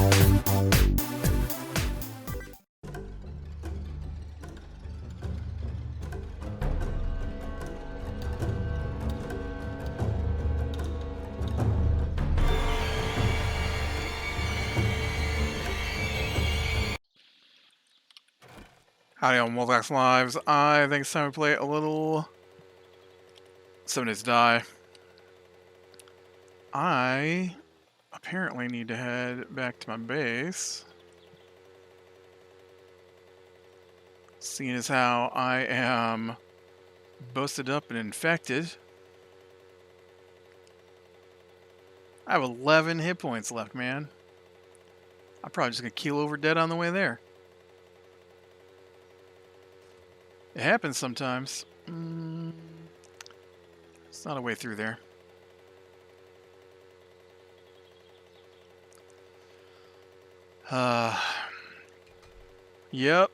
Howdy on Wolfx Lives. I think it's time to play a little 7 Days to Die. I apparently need to head back to my base. Seeing as how I am busted up and infected. I have 11 hit points left, man. I'm probably just going to keel over dead on the way there. It happens sometimes. It's not a way through there. Yep.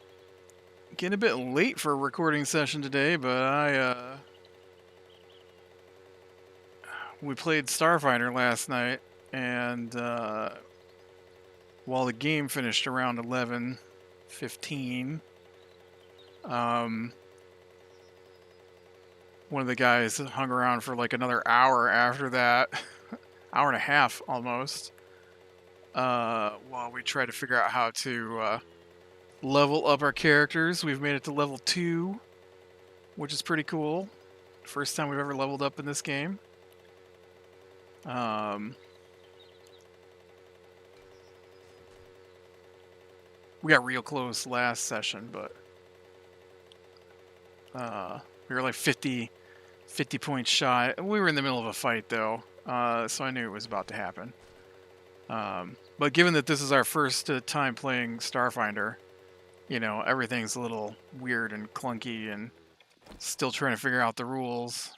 Getting a bit late for a recording session today, but we played Starfighter last night, and while the game finished around 11:15, one of the guys hung around for like another hour after that, hour and a half almost, while we tried to figure out how to level up our characters. We've made it to level 2, which is pretty cool. First time we've ever leveled up in this game. We got real close last session, but we were like 50 points shy. We were in the middle of a fight, though, so I knew it was about to happen. But given that this is our first time playing Starfinder, you know, everything's a little weird and clunky and still trying to figure out the rules.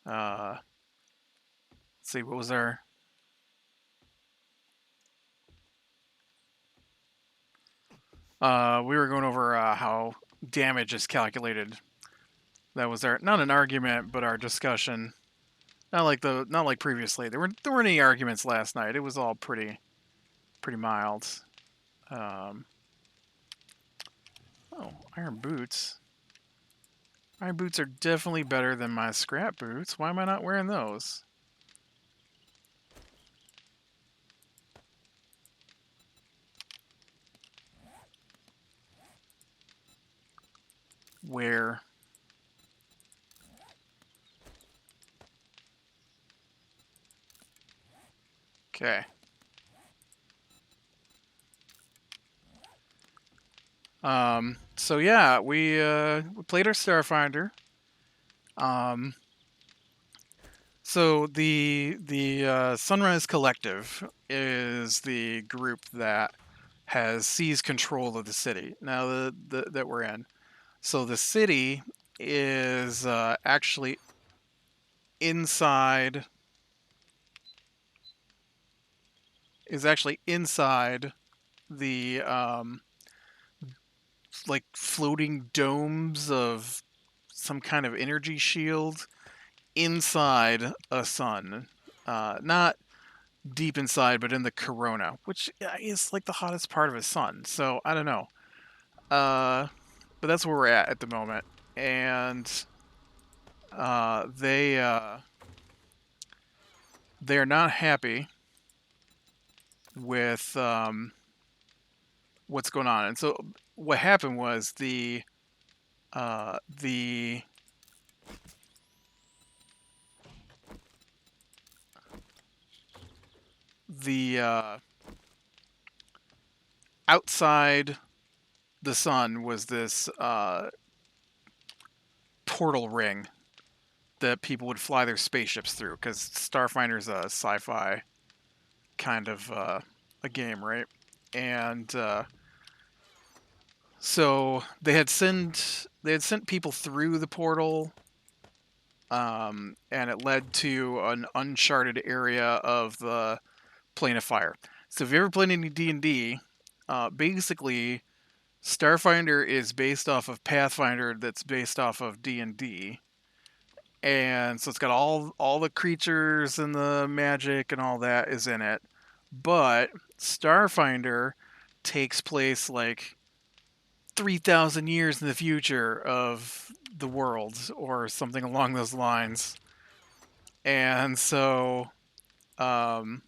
Let's see, what was our... we were going over how damage is calculated. That was our, not an argument, but our discussion. Not like previously. There weren't any arguments last night. It was all pretty mild. Oh, iron boots. Iron boots are definitely better than my scrap boots. Why am I not wearing those? Where? Okay. So yeah, we played our Starfinder. So the Sunrise Collective is the group that has seized control of the city now that we're in. So the city is actually inside the like floating domes of some kind of energy shield inside a sun, not deep inside, but in the corona, which is like the hottest part of a sun. So I don't know, but that's where we're at the moment, and they're not happy with what's going on. And so what happened was the outside the sun was this portal ring that people would fly their spaceships through, because Starfinder's a sci-fi kind of a game, right? And so they had sent people through the portal, and it led to an uncharted area of the Plane of Fire. So if you ever played any D&D, basically Starfinder is based off of Pathfinder, that's based off of D&D. And so it's got all the creatures and the magic and all that is in it, but Starfinder takes place like 3,000 years in the future of the world or something along those lines. And so, um,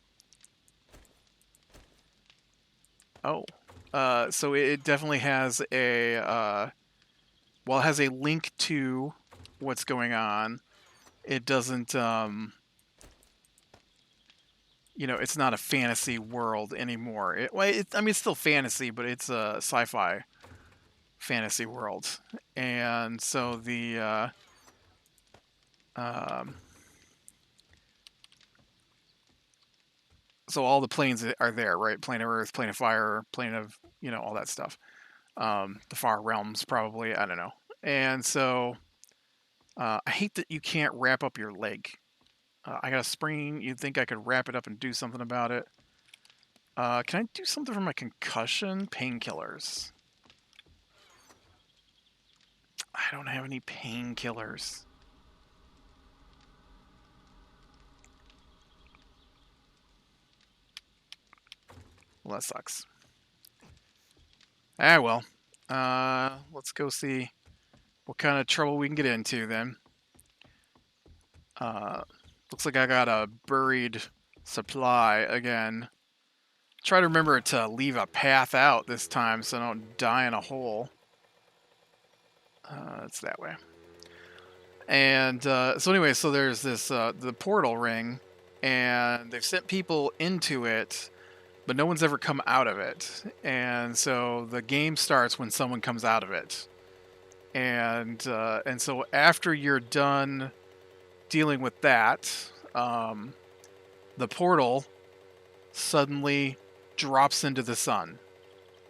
oh, so it definitely has well, it has a link to what's going on. It doesn't, it's not a fantasy world anymore. I mean, it's still fantasy, but it's a sci-fi fantasy world. And so um, so all the planes are there, right? Plane of Earth, plane of fire, plane of, all that stuff. The far realms, probably. I don't know. And so I hate that you can't wrap up your leg. I got a sprain. You'd think I could wrap it up and do something about it. Can I do something for my concussion? Painkillers. I don't have any painkillers. Well, that sucks. Ah, well. Let's go see what kind of trouble we can get into then. Uh, looks like I got a buried supply again. Try to remember to leave a path out this time so I don't die in a hole. It's that way. And so anyway, so there's this the portal ring, and they've sent people into it, but no one's ever come out of it. And so the game starts when someone comes out of it. And so after you're done dealing with that, the portal suddenly drops into the sun,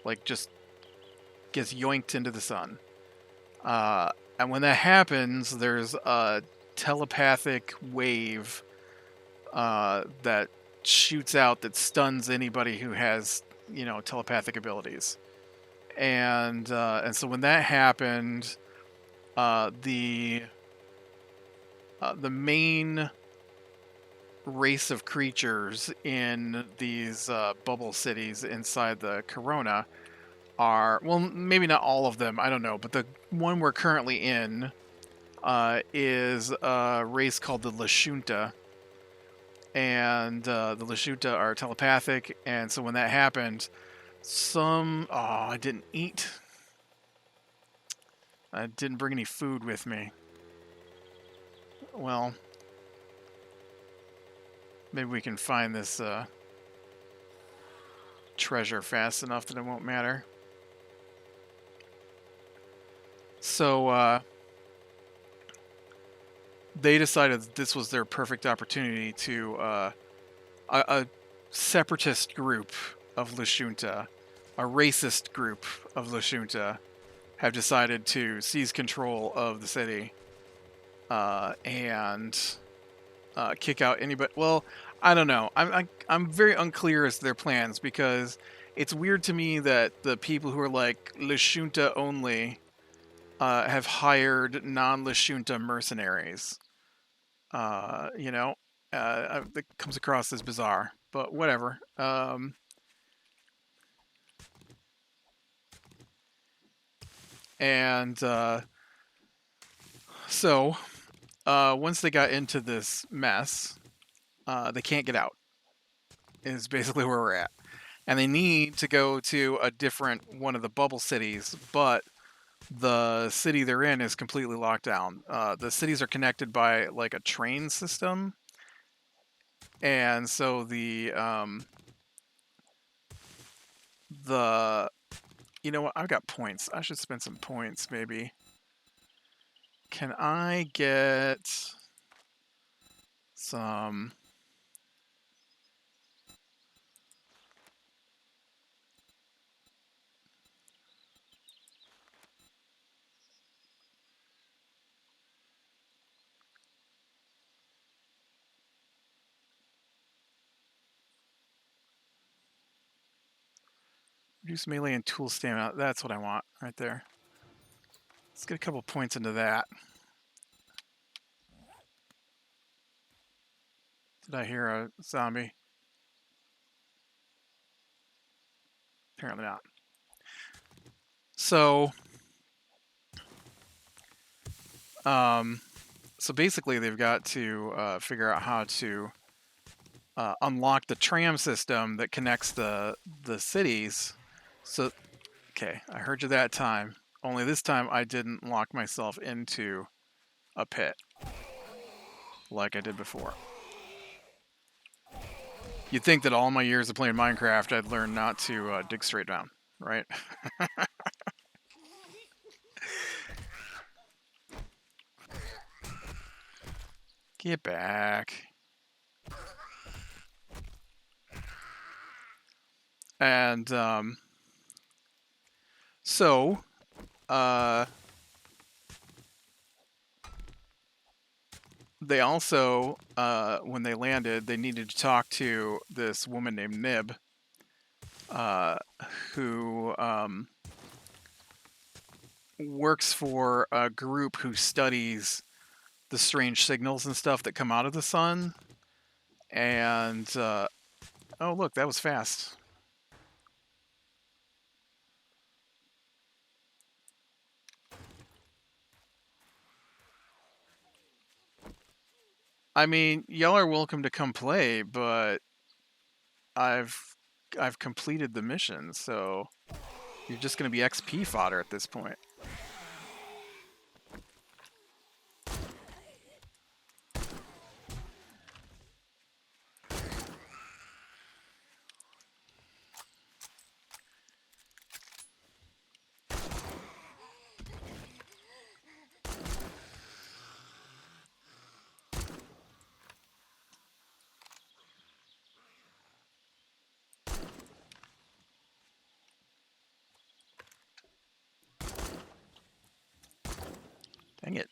like just gets yoinked into the sun. And when that happens, there's a telepathic wave that shoots out that stuns anybody who has, telepathic abilities. And so when that happened, the main race of creatures in these bubble cities inside the Corona are, well, maybe not all of them, I don't know, but the one we're currently in is a race called the Lashunta. And the Lashunta are telepathic, and so when that happened, I didn't eat. I didn't bring any food with me. Well, maybe we can find this treasure fast enough that it won't matter. So they decided that this was their perfect opportunity to a separatist group of Lashunta, a racist group of Lashunta, have decided to seize control of the city and kick out anybody. Well, I don't know. I'm very unclear as to their plans, because it's weird to me that the people who are like Lashunta only have hired non-Lashunta mercenaries. It comes across as bizarre, but whatever. And so once they got into this mess, they can't get out. Is basically where we're at, and they need to go to a different one of the bubble cities, but the city they're in is completely locked down. The cities are connected by like a train system, and so the you know what? I've got points. I should spend some points, maybe. Can I get some? Reduce melee and tool stamina. That's what I want right there. Let's get a couple points into that. Did I hear a zombie? Apparently not. So, so basically, they've got to figure out how to unlock the tram system that connects the cities. So, okay, I heard you that time. Only this time, I didn't lock myself into a pit like I did before. You'd think that all my years of playing Minecraft, I'd learn not to dig straight down, right? Get back. And so, uh, they also, when they landed, they needed to talk to this woman named Nib, uh, who works for a group who studies the strange signals and stuff that come out of the sun. And oh, look, that was fast. I mean, y'all are welcome to come play, but I've I've completed the mission, so you're just going to be XP fodder at this point. Dang it.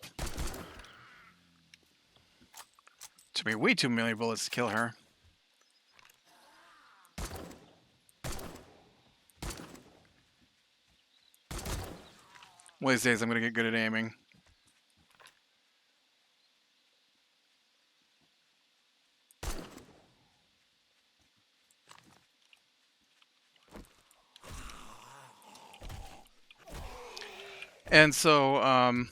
Took me way too many bullets to kill her. One of these days I'm going to get good at aiming. And so,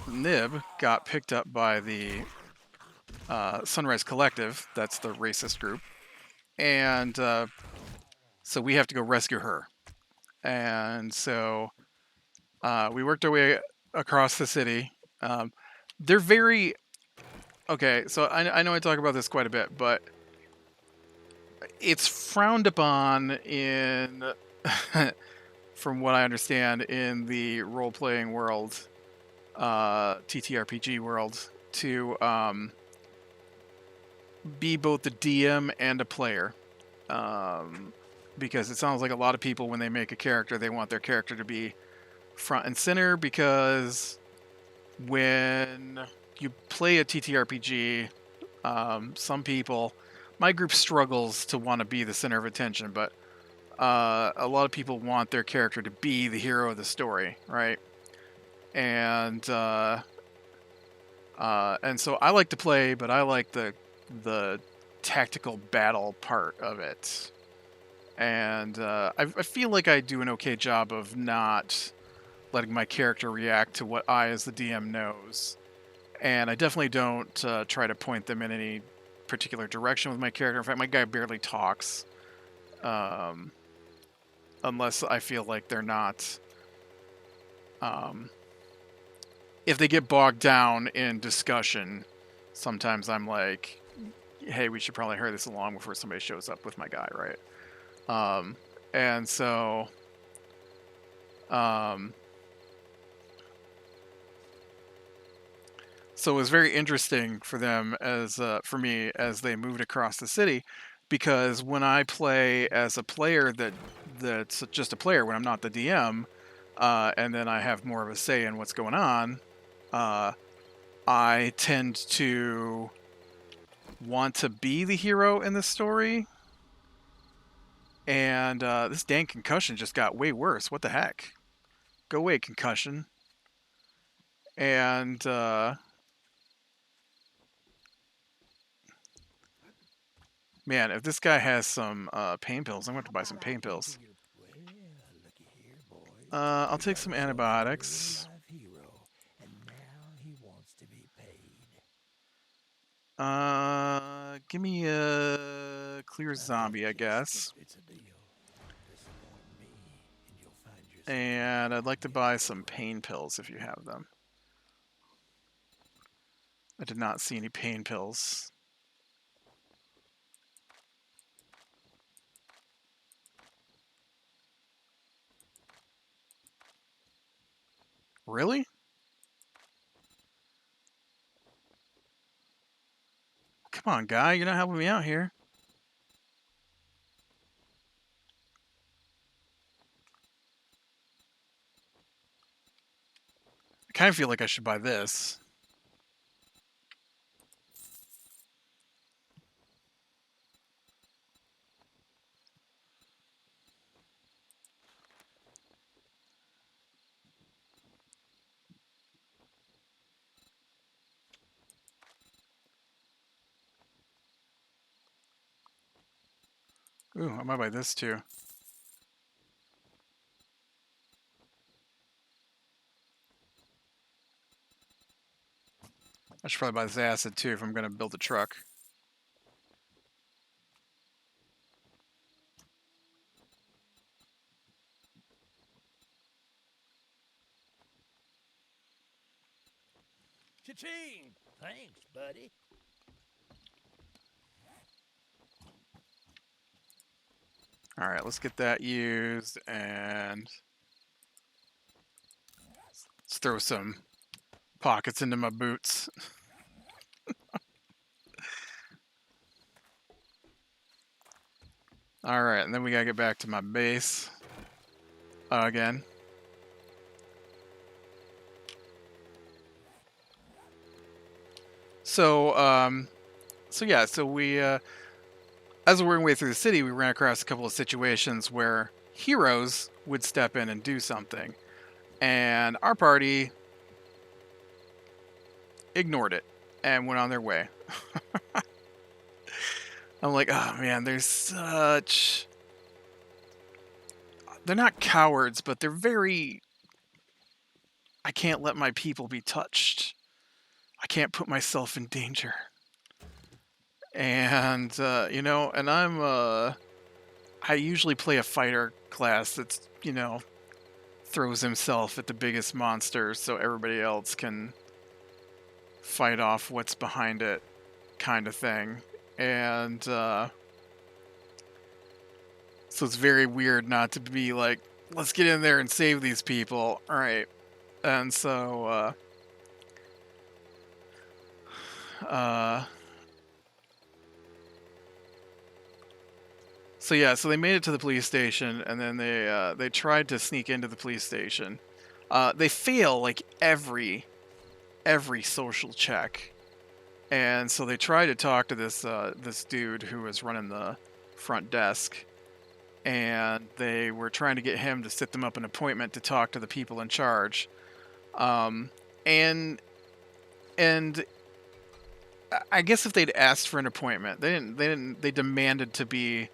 Nib, got picked up by the Sunrise Collective. That's the racist group. And so we have to go rescue her. And so we worked our way across the city. They're very. Okay, so I know I talk about this quite a bit, but it's frowned upon in. From what I understand, in the role-playing world, TTRPG world, to be both the DM and a player, because it sounds like a lot of people, when they make a character, they want their character to be front and center, because when you play a TTRPG, some people, my group struggles to want to be the center of attention, but a lot of people want their character to be the hero of the story, right? And so I like to play, but I like the tactical battle part of it. And I feel like I do an okay job of not letting my character react to what I, as the DM, knows. And I definitely don't try to point them in any particular direction with my character. In fact, my guy barely talks. Unless I feel like they're not. If they get bogged down in discussion, sometimes I'm like, hey, we should probably hurry this along before somebody shows up with my guy, right? And so, so it was very interesting for them, as for me, as they moved across the city, because when I play as a player that's just a player, when I'm not the DM, and then I have more of a say in what's going on, I tend to want to be the hero in the story. And this dang concussion just got way worse. What the heck? Go away, concussion. And Man, if this guy has some pain pills, I'm going to have to buy some pain pills. I'll take some antibiotics. Give me a clear zombie, I guess. And I'd like to buy some pain pills if you have them. I did not see any pain pills. Really? Come on, guy, you're not helping me out here. I kind of feel like I should buy this. Ooh, I might buy this too. I should probably buy this acid too if I'm going to build a truck. Cha-ching! Thanks, buddy. All right, let's get that used and let's throw some pockets into my boots. All right, and then we gotta get back to my base again. So yeah, so we as we were working our way through the city, we ran across a couple of situations where heroes would step in and do something, and our party ignored it and went on their way. I'm like, oh man, they're not cowards, but they're very, I can't let my people be touched. I can't put myself in danger. And, and I usually play a fighter class that's, throws himself at the biggest monster so everybody else can fight off what's behind it, kind of thing. And, so it's very weird not to be like, let's get in there and save these people. All right. And so, so they made it to the police station, and then they tried to sneak into the police station. They fail like every social check, and so they try to talk to this dude who was running the front desk, and they were trying to get him to set them up an appointment to talk to the people in charge. And I guess if they'd asked for an appointment, they demanded to be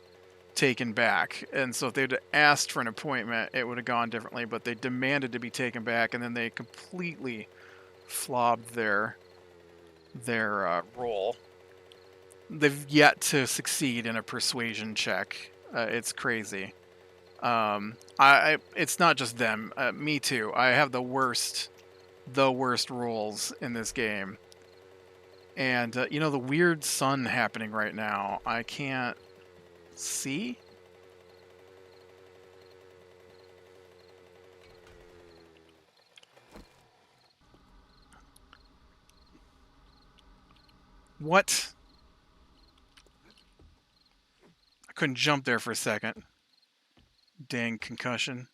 taken back. And so if they'd asked for an appointment, it would have gone differently, but they demanded to be taken back, and then they completely flobbed their role. They've yet to succeed in a persuasion check. It's crazy. It's not just them. Me too. I have the worst rolls in this game. And the weird sun happening right now, I can't see. What? I couldn't jump there for a second. Dang concussion.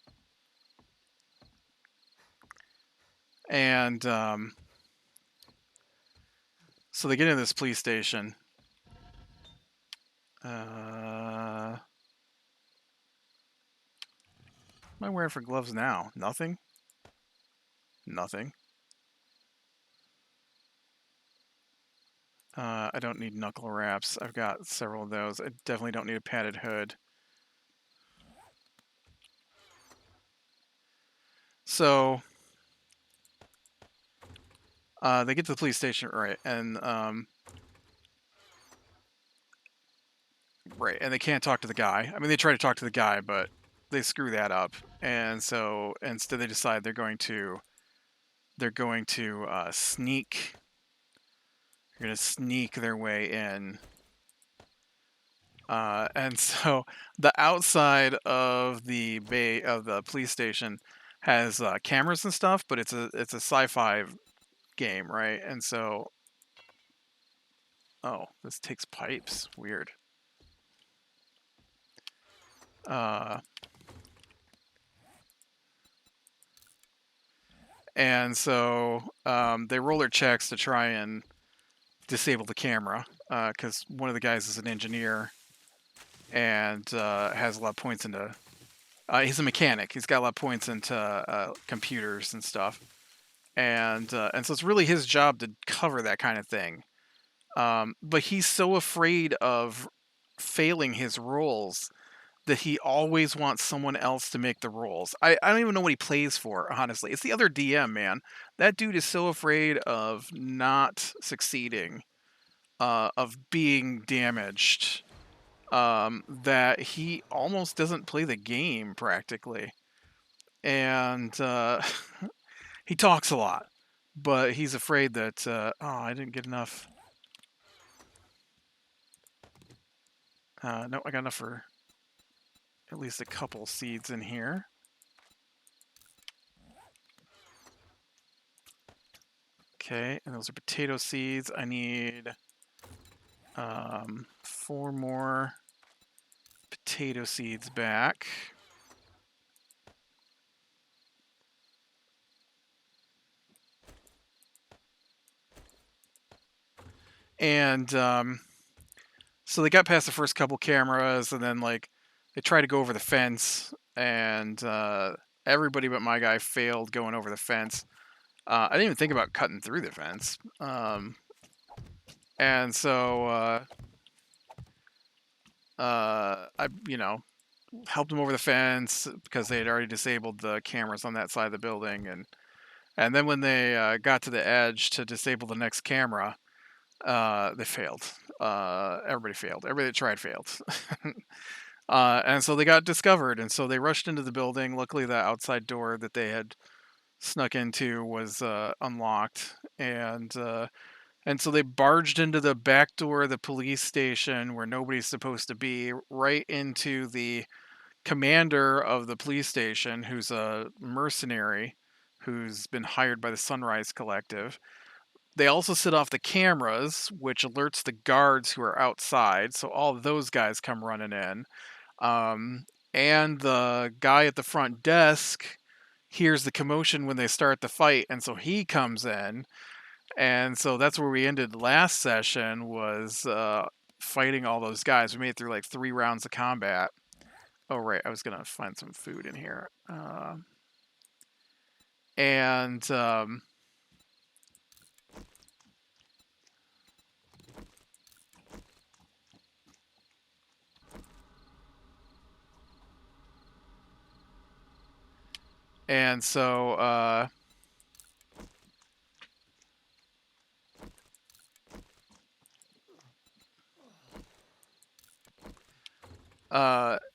And so they get into this police station. What am I wearing for gloves now? Nothing? Nothing. I don't need knuckle wraps. I've got several of those. I definitely don't need a padded hood. So they get to the police station, right, and right, and they can't talk to the guy. I mean, they try to talk to the guy, but they screw that up, and so instead they decide they're going to sneak. They're going to sneak their way in. And so the outside of the bay of the police station has cameras and stuff, but it's a sci-fi game, right? And so, oh, this takes pipes. Weird. Uh, and so they roll their checks to try and disable the camera because one of the guys is an engineer and has a lot of points into. He's a mechanic. He's got a lot of points into computers and stuff, and so it's really his job to cover that kind of thing. But he's so afraid of failing his roles that he always wants someone else to make the rolls. I don't even know what he plays for, honestly. It's the other DM, man. That dude is so afraid of not succeeding, of being damaged, that he almost doesn't play the game practically. And he talks a lot, but he's afraid that, oh, I didn't get enough. No, I got enough for at least a couple seeds in here. Okay, and those are potato seeds. I need 4 more potato seeds back. And so they got past the first couple cameras, and then like they tried to go over the fence, and everybody but my guy failed going over the fence. I didn't even think about cutting through the fence. And so I, helped them over the fence because they had already disabled the cameras on that side of the building, and then when they got to the edge to disable the next camera, they failed. Everybody failed. Everybody that tried failed. And so they got discovered, and so they rushed into the building. Luckily, the outside door that they had snuck into was unlocked, and so they barged into the back door of the police station where nobody's supposed to be, right into the commander of the police station, who's a mercenary who's been hired by the Sunrise Collective. They also set off the cameras, which alerts the guards who are outside. So all of those guys come running in. Um, and the guy at the front desk hears the commotion when they start the fight, and so he comes in. And so that's where we ended last session, was fighting all those guys. We made it through like 3 rounds of combat. Oh, right. I was going to find some food in here. And and so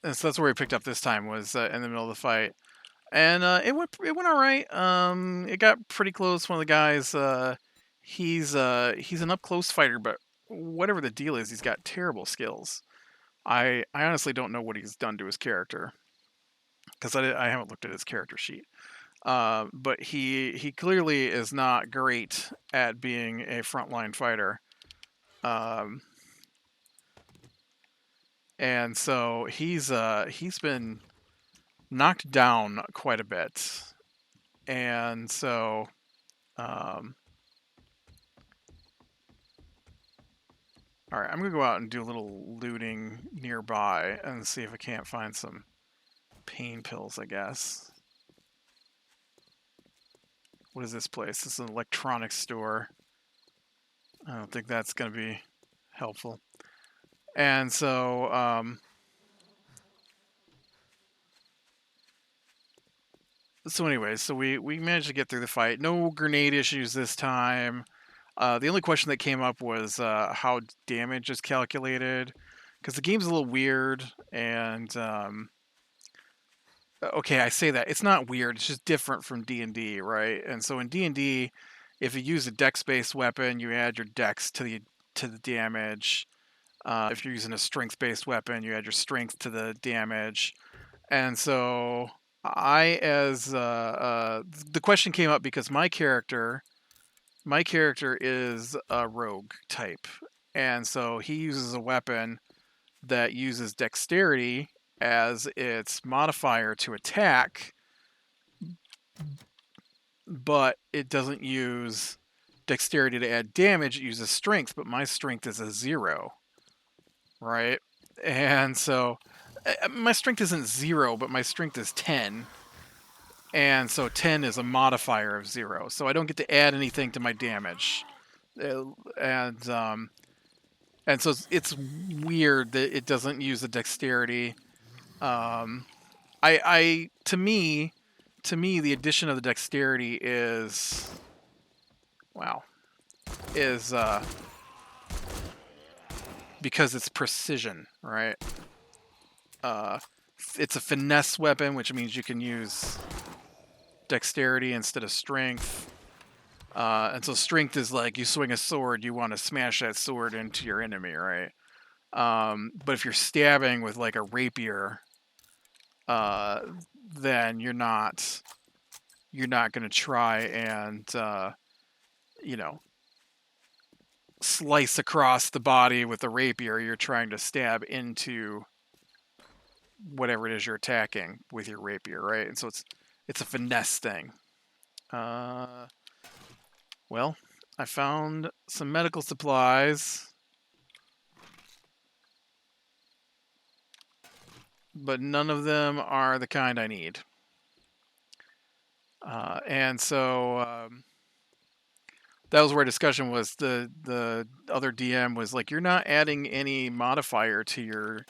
and so that's where we picked up this time, was in the middle of the fight, and it went all right. It got pretty close. One of the guys, he's an up close fighter, but whatever the deal is, he's got terrible skills. I honestly don't know what he's done to his character because I haven't looked at his character sheet. But he clearly is not great at being a frontline fighter. Um, and so he's been knocked down quite a bit. And so um, all right, I'm gonna go out and do a little looting nearby and see if I can't find some pain pills, I guess. What is this place? This is an electronics store. I don't think that's going to be helpful. And so anyways, so we managed to get through the fight. No grenade issues this time. The only question that came up was how damage is calculated, because the game's a little weird. And okay, I say that it's not weird; it's just different from D&D, right? And so in D&D, if you use a dex-based weapon, you add your dex to the damage. If you're using a strength-based weapon, you add your strength to the damage. And so the question came up because my character is a rogue type, and so he uses a weapon that uses dexterity as its modifier to attack, but it doesn't use dexterity to add damage. It uses strength, but my strength is a 0, right? And so my strength isn't 0, but my strength is 10. And so 10 is a modifier of 0. So I don't get to add anything to my damage. And and so it's weird that it doesn't use the dexterity. I to me the addition of the dexterity is wow is because it's precision, right? Uh, it's a finesse weapon, which means you can use dexterity instead of strength. And so strength is like you swing a sword, you want to smash that sword into your enemy, right? But if you're stabbing with like a rapier, uh, then you're not going to try and you know slice across the body with a rapier. You're trying to stab into whatever it is you're attacking with your rapier, right? And so it's a finesse thing. Uh, well, I found some medical supplies, but none of them are the kind I need. And so that was where discussion was. The other DM was like, "You're not adding any modifier to your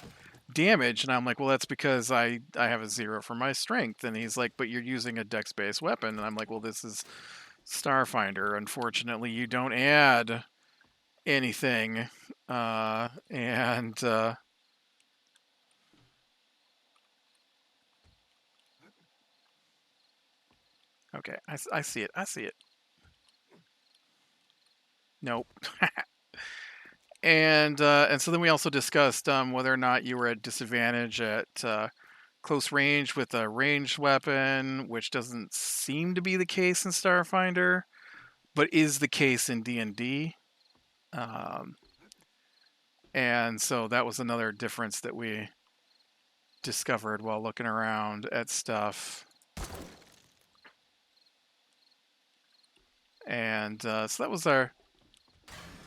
damage," and I'm like, "Well, that's because I have a 0 for my strength." And he's like, "But you're using a dex-based weapon," and I'm like, "Well, this is Starfinder. Unfortunately, you don't add anything." And okay, I see it. I see it. Nope. And so then we also discussed whether or not you were at disadvantage at close range with a ranged weapon, which doesn't seem to be the case in Starfinder, but is the case in D&D. Um, and so that was another difference that we discovered while looking around at stuff. And so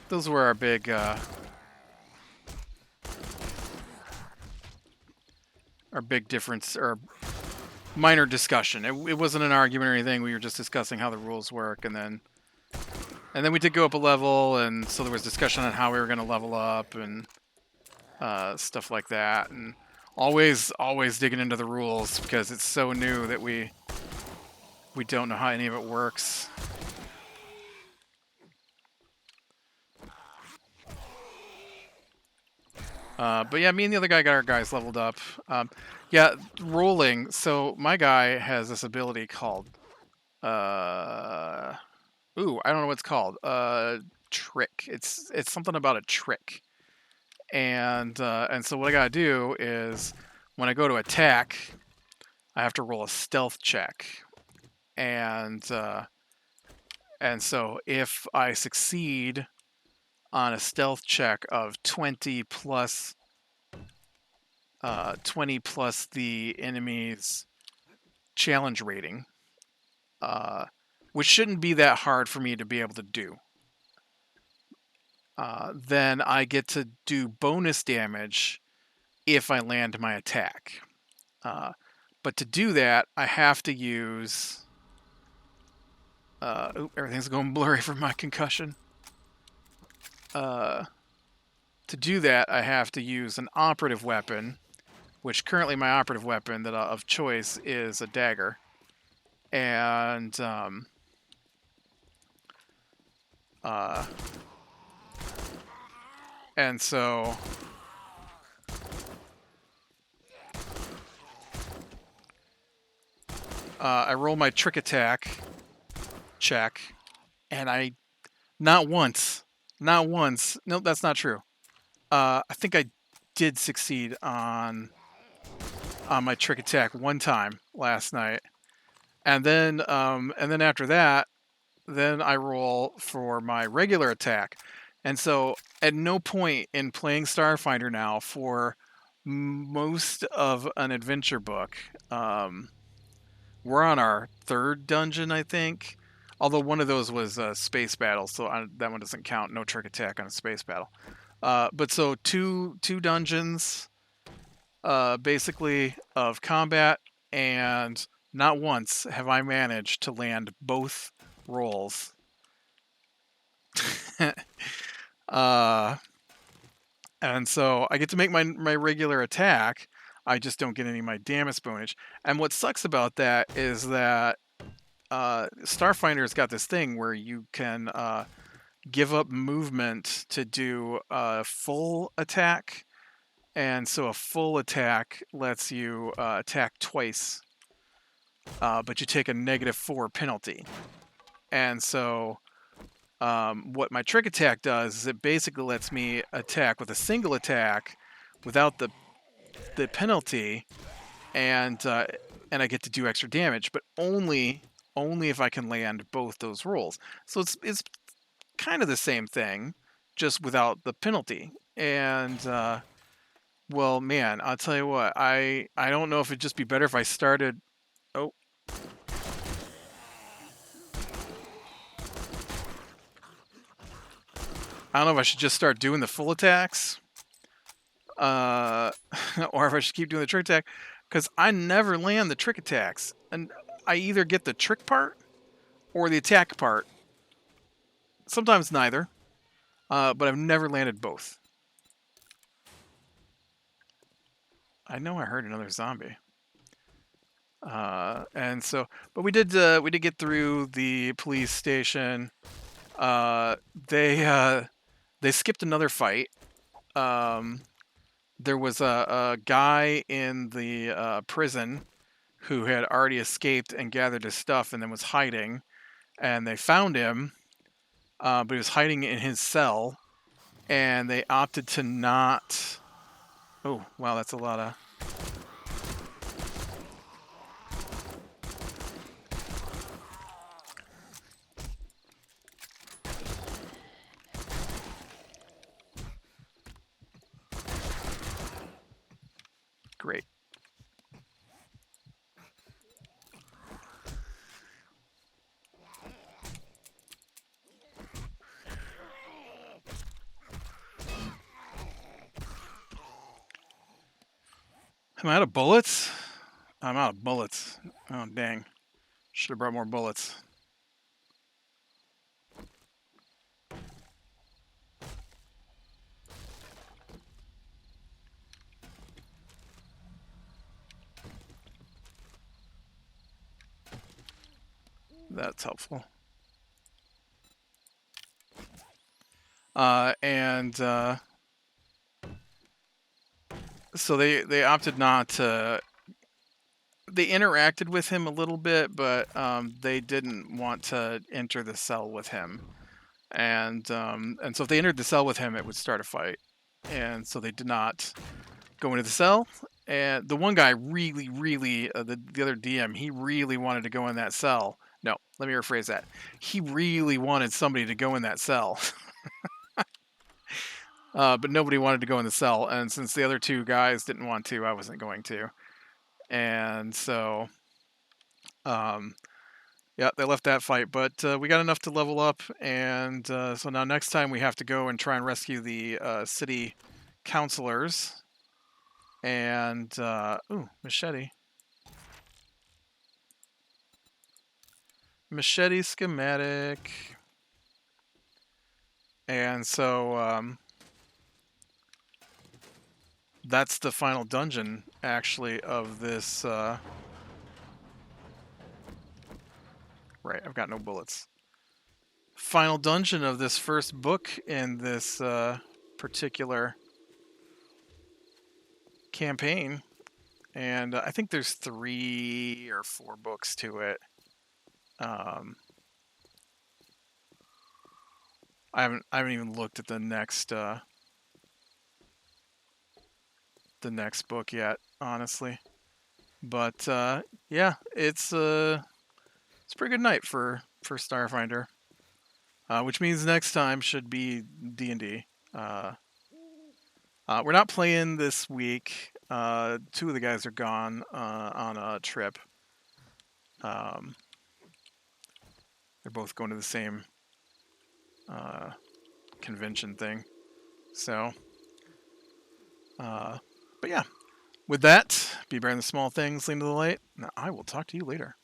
those were our big difference, or minor discussion. It wasn't an argument or anything. We were just discussing how the rules work, and then we did go up a level, and so there was discussion on how we were going to level up and stuff like that, and always digging into the rules because it's so new that we don't know how any of it works. But yeah, me and the other guy got our guys leveled up. Yeah, rolling. So my guy has this ability called I don't know what it's called. Trick. It's something about a trick. And so what I gotta do is when I go to attack, I have to roll a stealth check, and so if I succeed on a stealth check of 20 plus 20 plus the enemy's challenge rating, which shouldn't be that hard for me to be able to do. Then I get to do bonus damage if I land my attack. But to do that, I have to use. Everything's going blurry from my concussion. uh, to do that, I have to use an operative weapon, which currently my operative weapon that of choice is a dagger, and uh, and so I roll my trick attack check, and I not once, not once. No, that's not true. I think I did succeed on my trick attack one time last night, and then after that, then I roll for my regular attack, and so at no point in playing Starfinder now for most of an adventure book, we're on our third dungeon, I think. Although one of those was a space battle, so that one doesn't count. No trick attack on a space battle. But so two dungeons, basically of combat, and not once have I managed to land both rolls. uh, and so I get to make my regular attack. I just don't get any of my damage bonus. And what sucks about that is that Starfinder's got this thing where you can give up movement to do a full attack, and so a full attack lets you attack twice, but you take a -4 penalty. And so what my trick attack does is it basically lets me attack with a single attack without the penalty, and I get to do extra damage, but only if I can land both those rolls. So it's kind of the same thing, just without the penalty. And well, man, I'll tell you what, I don't know if it'd just be better if I started. Oh, I don't know if I should just start doing the full attacks, uh, or if I should keep doing the trick attack, because I never land the trick attacks, and I either get the trick part or the attack part. Sometimes neither, but I've never landed both. I know I heard another zombie. And so, but we did get through the police station. Uh, they skipped another fight. Um, there was a guy in the prison who had already escaped and gathered his stuff and then was hiding, and they found him, but he was hiding in his cell, and they opted to not. Oh, wow, that's a lot of. Great. Am I out of bullets? I'm out of bullets. Oh, dang. Should have brought more bullets. That's helpful. And so they opted not to. They interacted with him a little bit, but they didn't want to enter the cell with him. And so if they entered the cell with him, it would start a fight. And so they did not go into the cell. And the one guy really, the other DM, he really wanted to go in that cell. No, let me rephrase that. He really wanted somebody to go in that cell. But nobody wanted to go in the cell. And since the other two guys didn't want to, I wasn't going to. And so, um, yeah, they left that fight. But we got enough to level up. And so now next time we have to go and try and rescue the city counselors. And, ooh, machete. Machete schematic. And so that's the final dungeon, actually, of this. Right, I've got no bullets. Final dungeon of this first book in this particular campaign. And I think there's 3 or 4 books to it. I haven't even looked at the next book yet, honestly. But yeah, it's a pretty good night for Starfinder, which means next time should be D&D. We're not playing this week. 2 of the guys are gone on a trip. They're both going to the same convention thing. So, but yeah. With that, be brave in the small things, lean to the light. Now, I will talk to you later.